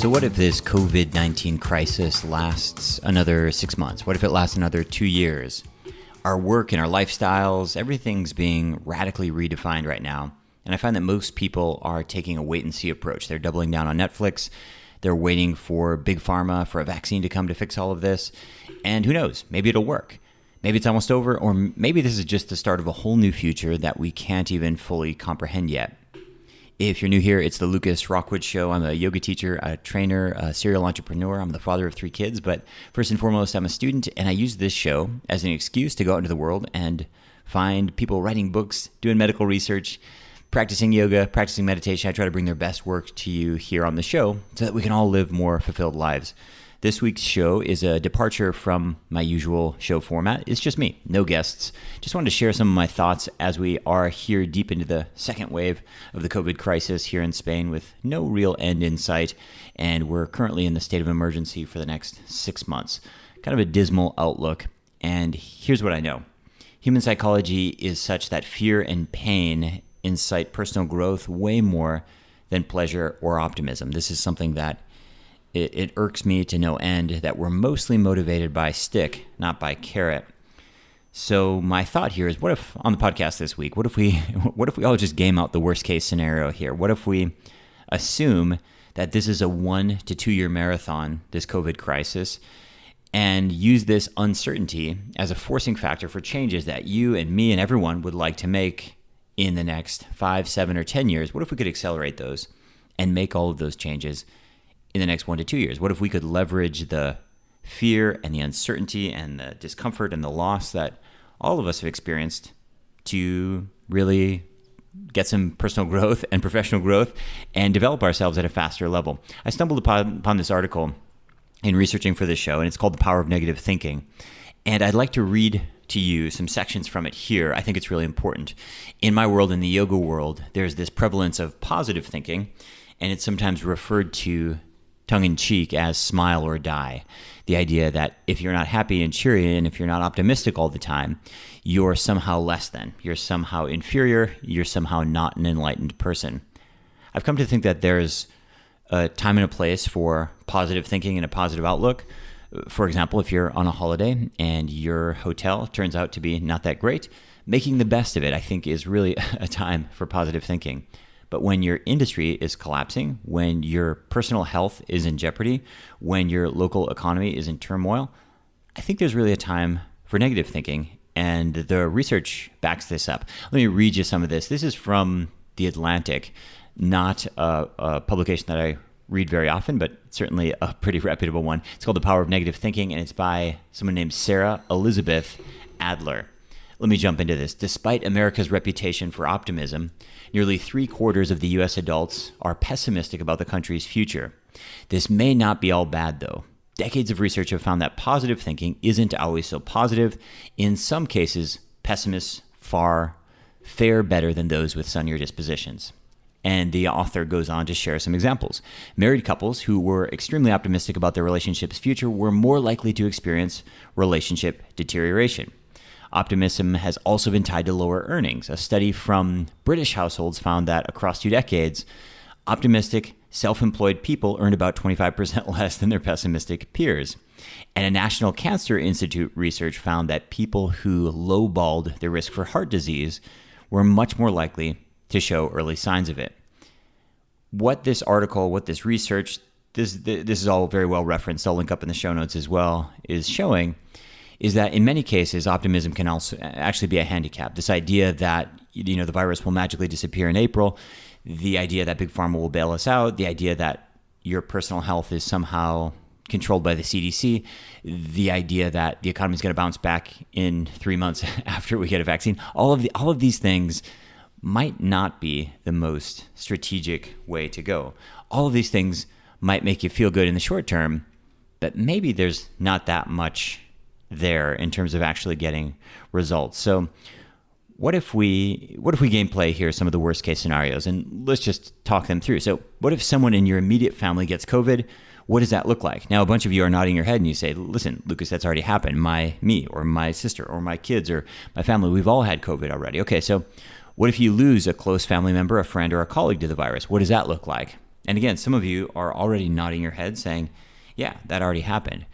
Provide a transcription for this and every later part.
So what if this COVID-19 crisis lasts another 6 months? What if it lasts another 2 years? Our work and our lifestyles, everything's being radically redefined right now. And I find that most people are taking a wait-and-see approach. They're doubling down on Netflix. They're waiting for big pharma, for a vaccine to come to fix all of this. And who knows? Maybe it'll work. Maybe it's almost over, or maybe this is just the start of a whole new future that we can't even fully comprehend yet. If you're new here, it's the Lucas Rockwood Show. I'm a yoga teacher, a trainer, a serial entrepreneur. I'm the father of 3 kids, but first and foremost, I'm a student, and I use this show as an excuse to go out into the world and find people writing books, doing medical research, practicing yoga, practicing meditation. I try to bring their best work to you here on the show so that we can all live more fulfilled lives. This week's show is a departure from my usual show format. It's just me, no guests. Just wanted to share some of my thoughts as we are here deep into the second wave of the COVID crisis here in Spain with no real end in sight. And we're currently in the state of emergency for the next 6 months. Kind of a dismal outlook. And here's what I know. Human psychology is such that fear and pain incite personal growth way more than pleasure or optimism. This is something that it irks me to no end that we're mostly motivated by stick, not by carrot. So my thought here is, what if on the podcast this week, what if we all just game out the worst case scenario here? What if we assume that this is a 1 to 2 year marathon, this COVID crisis, and use this uncertainty as a forcing factor for changes that you and me and everyone would like to make in the next 5, 7, or 10 years? What if we could accelerate those and make all of those changes in the next 1 to 2 years? What if we could leverage the fear and the uncertainty and the discomfort and the loss that all of us have experienced to really get some personal growth and professional growth and develop ourselves at a faster level? I stumbled upon this article in researching for this show, and it's called The Power of Negative Thinking. And I'd like to read to you some sections from it here. I think it's really important. In my world, in the yoga world, there's this prevalence of positive thinking, and it's sometimes referred to tongue-in-cheek as smile or die. The idea that if you're not happy and cheery and if you're not optimistic all the time, you're somehow less than, you're somehow inferior, you're somehow not an enlightened person. I've come to think that there's a time and a place for positive thinking and a positive outlook. For example, if you're on a holiday and your hotel turns out to be not that great, making the best of it, I think, is really a time for positive thinking. But when your industry is collapsing, when your personal health is in jeopardy, when your local economy is in turmoil, I think there's really a time for negative thinking. And the research backs this up. Let me read you some of this. This is from The Atlantic, not a publication that I read very often, but certainly a pretty reputable one. It's called The Power of Negative Thinking, and it's by someone named Sarah Elizabeth Adler. Let me jump into this. Despite America's reputation for optimism, nearly 3/4 of the U.S. adults are pessimistic about the country's future. This may not be all bad, though. Decades of research have found that positive thinking isn't always so positive. In some cases, pessimists fare better than those with sunnier dispositions. And the author goes on to share some examples. Married couples who were extremely optimistic about their relationship's future were more likely to experience relationship deterioration. Optimism has also been tied to lower earnings. A study from British households found that across 2 decades, optimistic, self-employed people earned about 25% less than their pessimistic peers. And a National Cancer Institute research found that people who lowballed their risk for heart disease were much more likely to show early signs of it. What this article, what this research, this is all very well referenced, I'll link up in the show notes as well, is showing is that in many cases, optimism can also actually be a handicap. This idea that, the virus will magically disappear in April, the idea that big pharma will bail us out, the idea that your personal health is somehow controlled by the CDC, the idea that the economy is going to bounce back in 3 months after we get a vaccine, all of these things might not be the most strategic way to go. All of these things might make you feel good in the short term, but maybe there's not that much there in terms of actually getting results. So what if we gameplay here some of the worst case scenarios, and let's just talk them through. So what if someone in your immediate family gets COVID? What does that look like? Now, a bunch of you are nodding your head and you say, listen, Lucas, that's already happened. Me or my sister or my kids or my family, we've all had COVID already. Okay, so what if you lose a close family member, a friend, or a colleague to the virus? What does that look like? And again, some of you are already nodding your head saying, yeah, that already happened.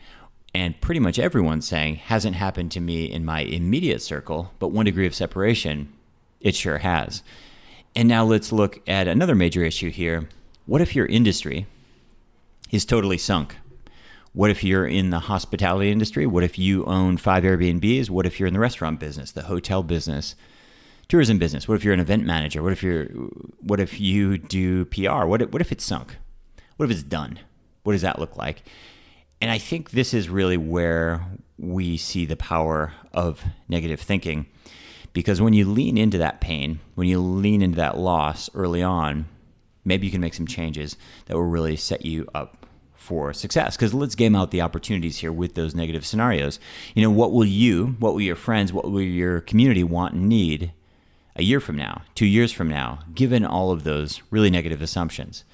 And pretty much everyone's saying, hasn't happened to me in my immediate circle, but 1 degree of separation, it sure has. And now let's look at another major issue here. What if your industry is totally sunk? What if you're in the hospitality industry? What if you own 5 Airbnbs? What if you're in the restaurant business, the hotel business, tourism business? What if you're an event manager? What if you do PR? What if it's sunk? What if it's done? What does that look like? And I think this is really where we see the power of negative thinking, because when you lean into that pain, when you lean into that loss early on, maybe you can make some changes that will really set you up for success. Because let's game out the opportunities here with those negative scenarios. What will your friends, what will your community want and need a year from now, 2 years from now, given all of those really negative assumptions?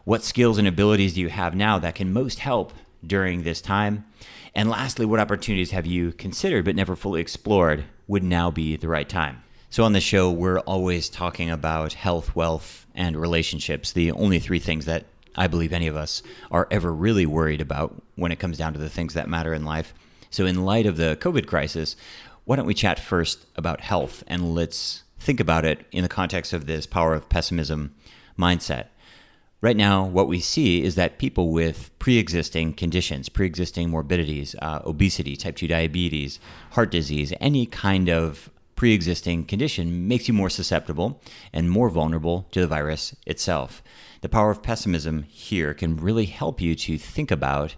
What skills and abilities do you have now that can most help during this time? And lastly, what opportunities have you considered but never fully explored would now be the right time? So on the show, we're always talking about health, wealth, and relationships, the only 3 things that I believe any of us are ever really worried about when it comes down to the things that matter in life. So in light of the COVID crisis, why don't we chat first about health, and let's think about it in the context of this power of pessimism mindset. Right now, what we see is that people with pre-existing conditions, pre-existing morbidities, obesity, type 2 diabetes, heart disease, any kind of pre-existing condition makes you more susceptible and more vulnerable to the virus itself. The power of pessimism here can really help you to think about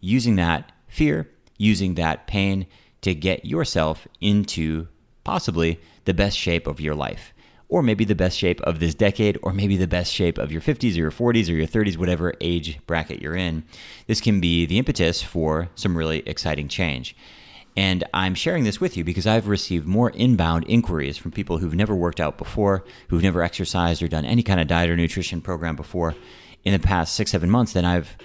using that fear, using that pain to get yourself into possibly the best shape of your life, or maybe the best shape of this decade, or maybe the best shape of your 50s or your 40s or your 30s, whatever age bracket you're in. This can be the impetus for some really exciting change. And I'm sharing this with you because I've received more inbound inquiries from people who've never worked out before, who've never exercised or done any kind of diet or nutrition program before in the past 6-7 months than I've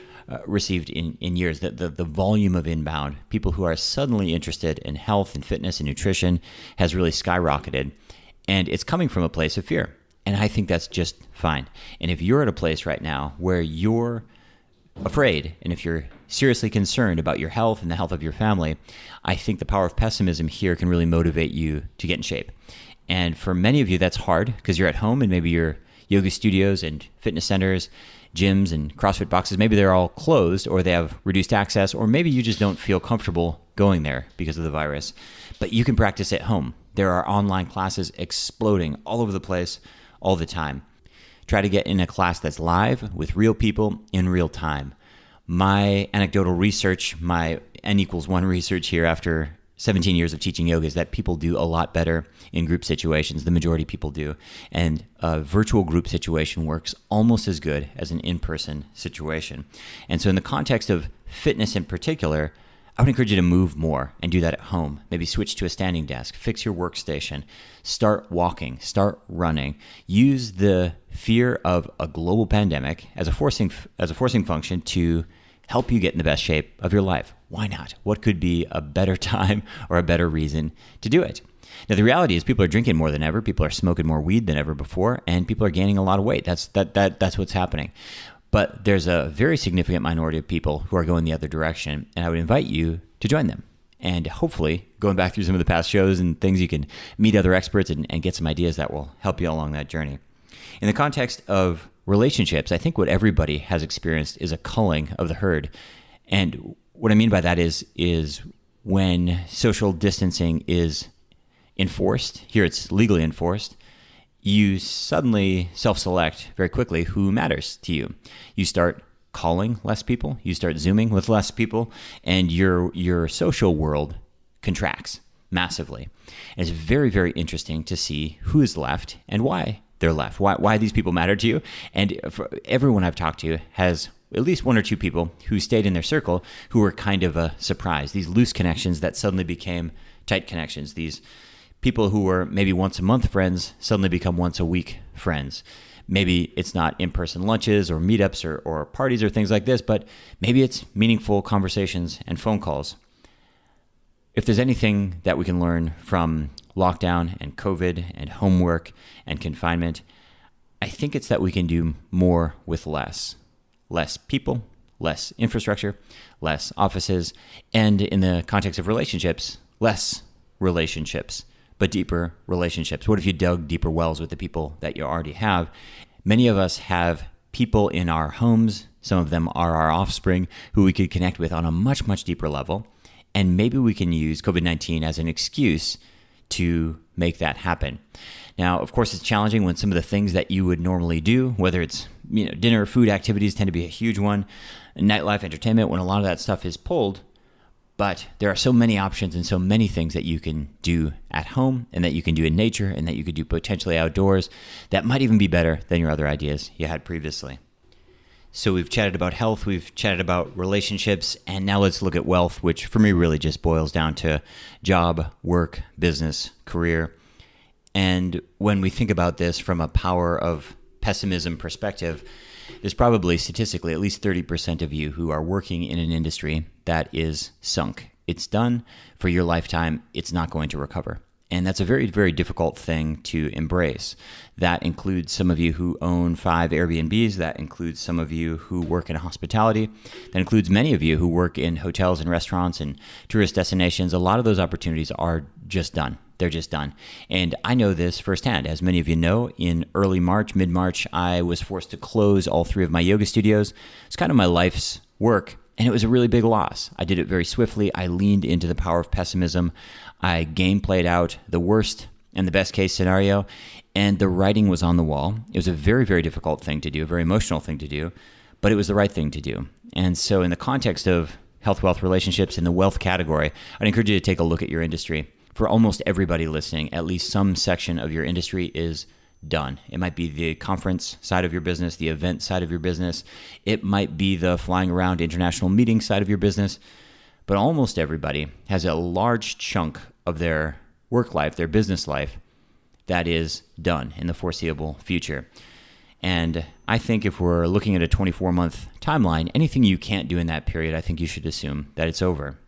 received in years. The volume of inbound, people who are suddenly interested in health and fitness and nutrition, has really skyrocketed. And it's coming from a place of fear. And I think that's just fine. And if you're at a place right now where you're afraid, and if you're seriously concerned about your health and the health of your family, I think the power of pessimism here can really motivate you to get in shape. And for many of you, that's hard because you're at home and maybe your yoga studios and fitness centers, gyms and CrossFit boxes, maybe they're all closed or they have reduced access, or maybe you just don't feel comfortable going there because of the virus. But you can practice at home. There are online classes exploding all over the place all the time. Try to get in a class that's live with real people in real time. My anecdotal research, my N=1 research here after 17 years of teaching yoga is that people do a lot better in group situations. The majority of people do. And a virtual group situation works almost as good as an in-person situation. And so in the context of fitness in particular, I would encourage you to move more and do that at home. Maybe switch to a standing desk, fix your workstation, start walking, start running. Use the fear of a global pandemic as a forcing function to help you get in the best shape of your life. Why not? What could be a better time or a better reason to do it? Now, the reality is people are drinking more than ever. People are smoking more weed than ever before, and people are gaining a lot of weight. That's what's happening. But there's a very significant minority of people who are going the other direction, and I would invite you to join them. And hopefully, going back through some of the past shows and things, you can meet other experts and get some ideas that will help you along that journey. In the context of relationships, I think what everybody has experienced is a culling of the herd. And what I mean by that is when social distancing is enforced, here it's legally enforced, you suddenly self-select very quickly who matters to you. You start calling less people, you start Zooming with less people, and your social world contracts massively. And it's very, very interesting to see who is left and why they're left, why these people matter to you. And for everyone I've talked to has at least 1 or 2 people who stayed in their circle who were kind of a surprise. These loose connections that suddenly became tight connections. These people who were maybe once a month friends suddenly become once a week friends. Maybe it's not in-person lunches or meetups or parties or things like this, but maybe it's meaningful conversations and phone calls. If there's anything that we can learn from lockdown and COVID and homework and confinement, I think it's that we can do more with less. less people, less infrastructure, less offices, and in the context of relationships, less relationships, but deeper relationships. What if you dug deeper wells with the people that you already have? Many of us have people in our homes, some of them are our offspring, who we could connect with on a much, much deeper level. And maybe we can use COVID-19 as an excuse to make that happen. Now, of course, it's challenging when some of the things that you would normally do, whether it's dinner, food activities tend to be a huge one, nightlife, entertainment, when a lot of that stuff is pulled. But there are so many options and so many things that you can do at home and that you can do in nature and that you could do potentially outdoors that might even be better than your other ideas you had previously. So we've chatted about health, we've chatted about relationships, and now let's look at wealth, which for me really just boils down to job, work, business, career. And when we think about this from a power of pessimism perspective, there's probably statistically at least 30% of you who are working in an industry that is sunk. It's done for your lifetime. It's not going to recover. And that's a very, very difficult thing to embrace. That includes some of you who own 5 Airbnbs. That includes some of you who work in hospitality. That includes many of you who work in hotels and restaurants and tourist destinations. A lot of those opportunities are just done. They're just done. And I know this firsthand. As many of you know, in early March, mid-March, I was forced to close all 3 of my yoga studios. It's kind of my life's work. And it was a really big loss. I did it very swiftly. I leaned into the power of pessimism. I game played out the worst and the best case scenario, and the writing was on the wall. It was a very, very difficult thing to do, a very emotional thing to do, but it was the right thing to do. And so in the context of health, wealth, relationships, in the wealth category, I'd encourage you to take a look at your industry. For almost everybody listening, at least some section of your industry is done. It might be the conference side of your business, the event side of your business. It might be the flying around international meeting side of your business. But almost everybody has a large chunk of their work life, their business life, that is done in the foreseeable future. And I think if we're looking at a 24-month timeline, anything you can't do in that period, I think you should assume that it's over.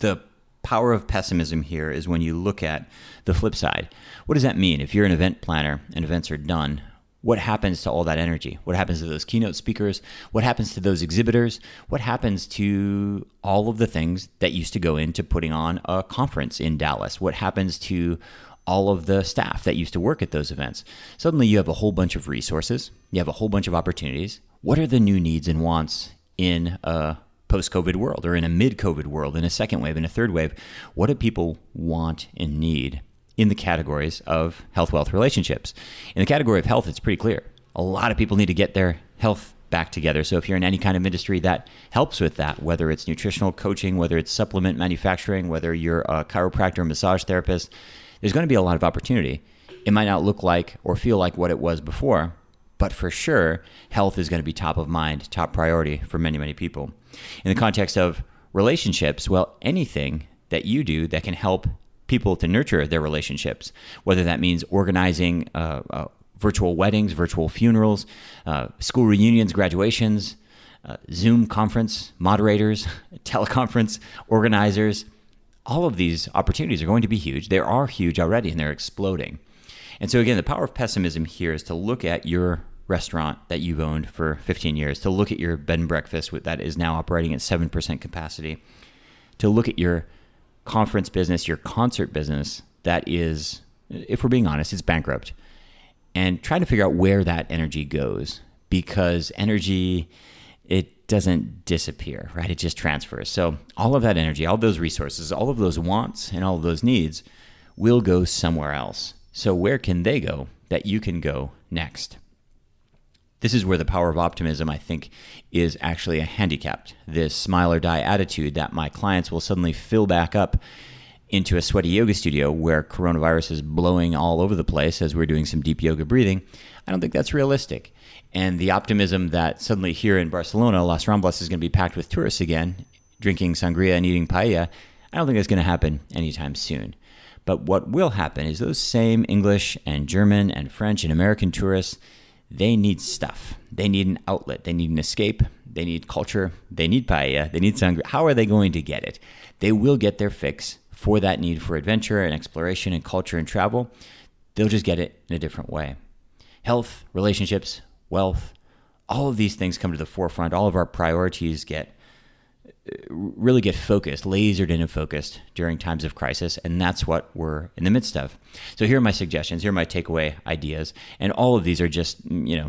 The power of pessimism here is when you look at the flip side. What does that mean? If you're an event planner and events are done, what happens to all that energy? What happens to those keynote speakers? What happens to those exhibitors? What happens to all of the things that used to go into putting on a conference in Dallas? What happens to all of the staff that used to work at those events? Suddenly you have a whole bunch of resources. You have a whole bunch of opportunities. What are the new needs and wants in a post-COVID world or in a mid-COVID world, in a second wave, in a third wave? What do people want and need in the categories of health, wealth, relationships? In the category of health, it's pretty clear. A lot of people need to get their health back together. So if you're in any kind of industry that helps with that, whether it's nutritional coaching, whether it's supplement manufacturing, whether you're a chiropractor, massage therapist, there's going to be a lot of opportunity. It might not look like or feel like what it was before, but for sure, health is going to be top of mind, top priority for many, many people. In the context of relationships, well, anything that you do that can help people to nurture their relationships, whether that means organizing virtual weddings, virtual funerals, school reunions, graduations, Zoom conference moderators, teleconference organizers, all of these opportunities are going to be huge. They are huge already, and they're exploding. And so again, the power of pessimism here is to look at your restaurant that you've owned for 15 years, to look at your bed and breakfast that is now operating at 7% capacity, to look at your conference business, your concert business that is, if we're being honest, it's bankrupt, and try to figure out where that energy goes, because energy, it doesn't disappear, right? It just transfers. So all of that energy, all those resources, all of those wants and all of those needs will go somewhere else. So where can they go that you can go next? This is where the power of optimism, I think, is actually a handicap. This smile or die attitude that my clients will suddenly fill back up into a sweaty yoga studio where coronavirus is blowing all over the place as we're doing some deep yoga breathing. I don't think that's realistic. And the optimism that suddenly here in Barcelona, Las Ramblas is going to be packed with tourists again, drinking sangria and eating paella, I don't think that's going to happen anytime soon. But what will happen is those same English and German and French and American tourists, they need stuff. They need an outlet. They need an escape. They need culture. They need paella. They need sangria. How are they going to get it? They will get their fix for that need for adventure and exploration and culture and travel. They'll just get it in a different way. Health, relationships, wealth, all of these things come to the forefront. All of our priorities really get focused, lasered in and focused during times of crisis, and that's what we're in the midst of. So here are my suggestions, here are my takeaway ideas, and all of these are just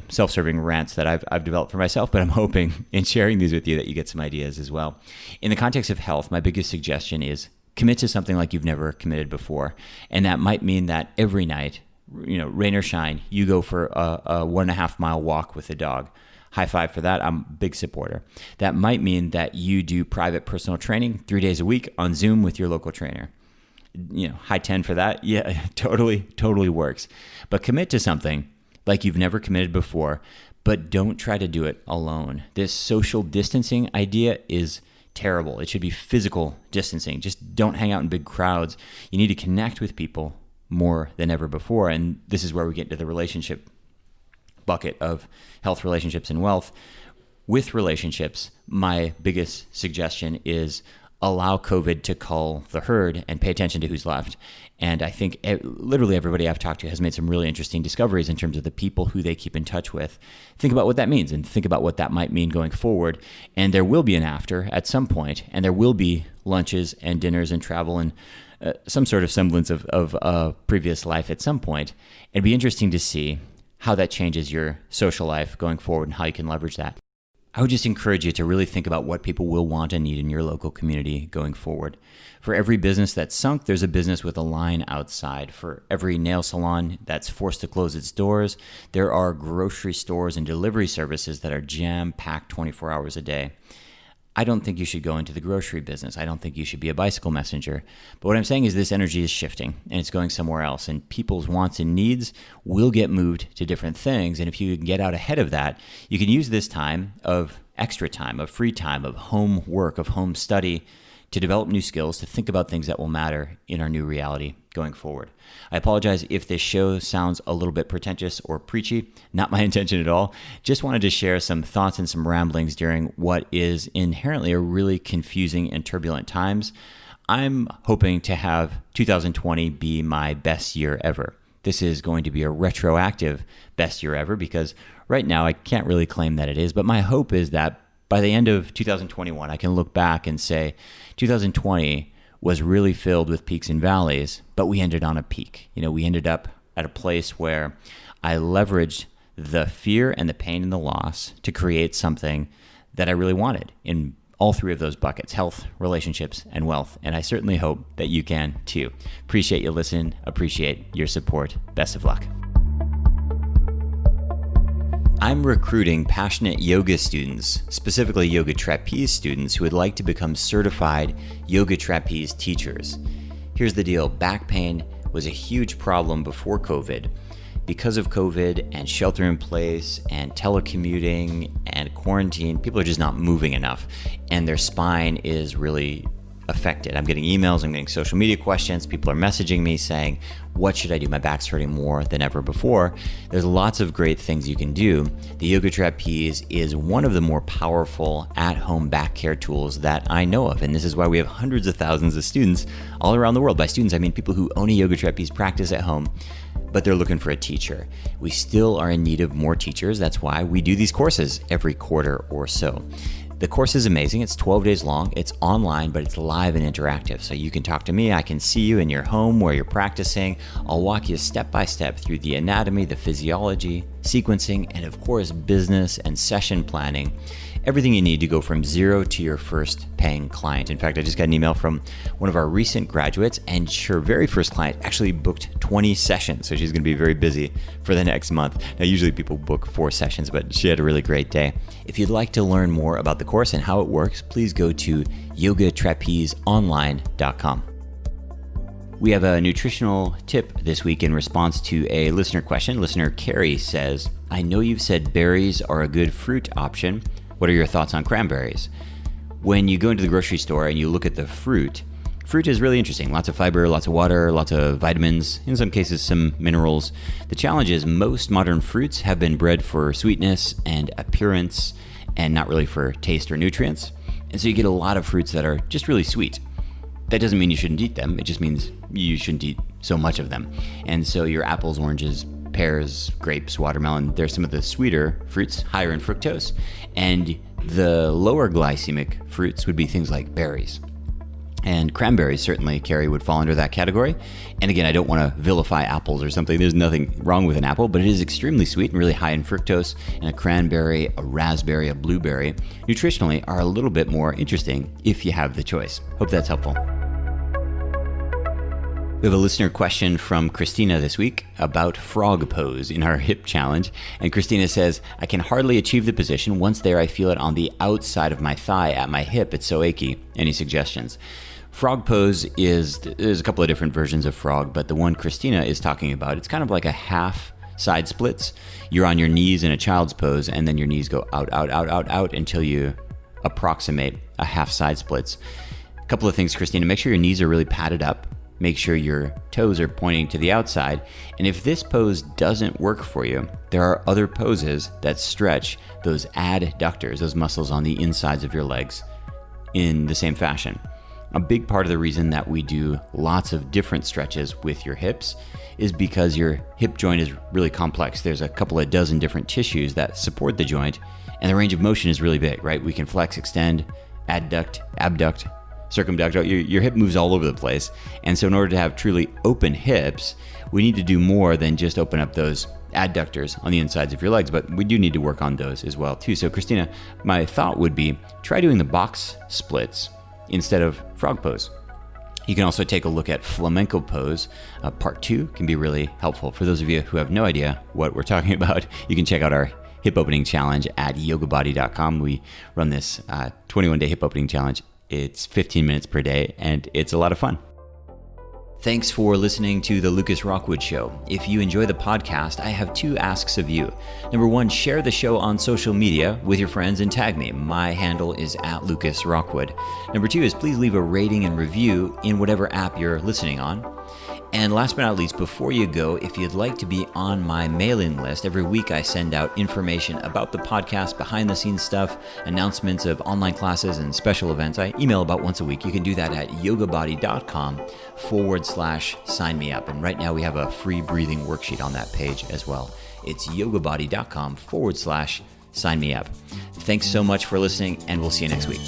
self-serving rants that I've developed for myself, but I'm hoping in sharing these with you that you get some ideas as well. In the context of health, my biggest suggestion is commit to something like you've never committed before, and that might mean that every night, rain or shine, you go for a 1.5 mile walk with the dog. High five for that. I'm a big supporter. That might mean that you do private personal training 3 days a week on Zoom with your local trainer. High 10 for that. Yeah, totally works. But commit to something like you've never committed before, but don't try to do it alone. This social distancing idea is terrible. It should be physical distancing. Just don't hang out in big crowds. You need to connect with people more than ever before. And this is where we get to the relationship bucket of health, relationships, and wealth. With relationships, my biggest suggestion is allow COVID to cull the herd and pay attention to who's left. And I think literally everybody I've talked to has made some really interesting discoveries in terms of the people who they keep in touch with. Think about what that means and think about what that might mean going forward. And there will be an after at some point, and there will be lunches and dinners and travel and some sort of semblance of a previous life at some point. It'd be interesting to see how that changes your social life going forward and how you can leverage that. I would just encourage you to really think about what people will want and need in your local community going forward. For every business that's sunk, there's a business with a line outside. For every nail salon that's forced to close its doors, there are grocery stores and delivery services that are jam-packed 24 hours a day. I don't think you should go into the grocery business. I don't think you should be a bicycle messenger. But what I'm saying is this energy is shifting and it's going somewhere else. And people's wants and needs will get moved to different things. And if you can get out ahead of that, you can use this time of extra time, of free time, of home work, of home study to develop new skills, to think about things that will matter in our new reality going forward. I apologize if this show sounds a little bit pretentious or preachy. Not my intention at all. Just wanted to share some thoughts and some ramblings during what is inherently a really confusing and turbulent times. I'm hoping to have 2020 be my best year ever. This is going to be a retroactive best year ever because right now I can't really claim that it is, but my hope is that by the end of 2021, I can look back and say 2020 was really filled with peaks and valleys, but we ended on a peak. We ended up at a place where I leveraged the fear and the pain and the loss to create something that I really wanted in all three of those buckets: health, relationships, and wealth. And I certainly hope that you can too. Appreciate you listening. Appreciate your support. Best of luck. I'm recruiting passionate yoga students, specifically yoga trapeze students, who would like to become certified yoga trapeze teachers. Here's the deal. Back pain was a huge problem before COVID. Because of COVID and shelter in place and telecommuting and quarantine, people are just not moving enough, and their spine is really affected. I'm getting emails, I'm getting social media questions. People are messaging me saying, what should I do? My back's hurting more than ever before. There's lots of great things you can do. The yoga trapeze is one of the more powerful at-home back care tools that I know of. And this is why we have hundreds of thousands of students all around the world. By students, I mean people who own a yoga trapeze practice at home, but they're looking for a teacher. We still are in need of more teachers. That's why we do these courses every quarter or so. The course is amazing. It's 12 days long. It's online, but it's live and interactive. So you can talk to me. I can see you in your home where you're practicing. I'll walk you step by step through the anatomy, the physiology, sequencing, and of course, business and session planning. Everything you need to go from zero to your first paying client. In fact, I just got an email from one of our recent graduates, and her very first client actually booked 20 sessions. So she's going to be very busy for the next month. Now, usually people book 4 sessions, but she had a really great day. If you'd like to learn more about the course and how it works, please go to yogatrapezeonline.com. We have a nutritional tip this week in response to a listener question. Listener Carrie says, I know you've said berries are a good fruit option. What are your thoughts on cranberries? When you go into the grocery store and you look at the fruit is really interesting. Lots of fiber, lots of water, lots of vitamins, in some cases some minerals. The challenge is most modern fruits have been bred for sweetness and appearance and not really for taste or nutrients. And so you get a lot of fruits that are just really sweet. That doesn't mean you shouldn't eat them. It just means you shouldn't eat so much of them. And so your apples, oranges, pears, grapes, watermelon. They're some of the sweeter fruits, higher in fructose. And the lower glycemic fruits would be things like berries. And cranberries certainly, Carrie, would fall under that category. And again, I don't want to vilify apples or something. There's nothing wrong with an apple, but it is extremely sweet and really high in fructose. And a cranberry, a raspberry, a blueberry, nutritionally are a little bit more interesting if you have the choice. Hope that's helpful. We have a listener question from Christina this week about frog pose in our hip challenge. And Christina says, I can hardly achieve the position. Once there, I feel it on the outside of my thigh at my hip. It's so achy. Any suggestions? Frog pose there's a couple of different versions of frog, but the one Christina is talking about, it's kind of like a half side splits. You're on your knees in a child's pose, and then your knees go out, out, out, out, out until you approximate a half side splits. A couple of things, Christina, make sure your knees are really padded up. Make sure your toes are pointing to the outside. And if this pose doesn't work for you, there are other poses that stretch those adductors, those muscles on the insides of your legs, in the same fashion. A big part of the reason that we do lots of different stretches with your hips is because your hip joint is really complex. There's a couple of dozen different tissues that support the joint, and the range of motion is really big, right? We can flex, extend, adduct, abduct, circumduct. Your hip moves all over the place. And so in order to have truly open hips, we need to do more than just open up those adductors on the insides of your legs, but we do need to work on those as well too. So Christina, my thought would be try doing the box splits instead of frog pose. You can also take a look at flamenco pose. Part 2 can be really helpful. For those of you who have no idea what we're talking about, you can check out our hip opening challenge at yogabody.com. We run this 21-day hip opening challenge. It's 15 minutes per day, and it's a lot of fun. Thanks for listening to The Lucas Rockwood Show. If you enjoy the podcast, I have 2 asks of you. Number 1, share the show on social media with your friends and tag me. My handle is @LucasRockwood. Number 2 is please leave a rating and review in whatever app you're listening on. And last but not least, before you go, if you'd like to be on my mailing list, every week I send out information about the podcast, behind the scenes stuff, announcements of online classes and special events. I email about once a week. You can do that at yogabody.com/sign me up. And right now we have a free breathing worksheet on that page as well. It's yogabody.com/sign me up. Thanks so much for listening, and we'll see you next week.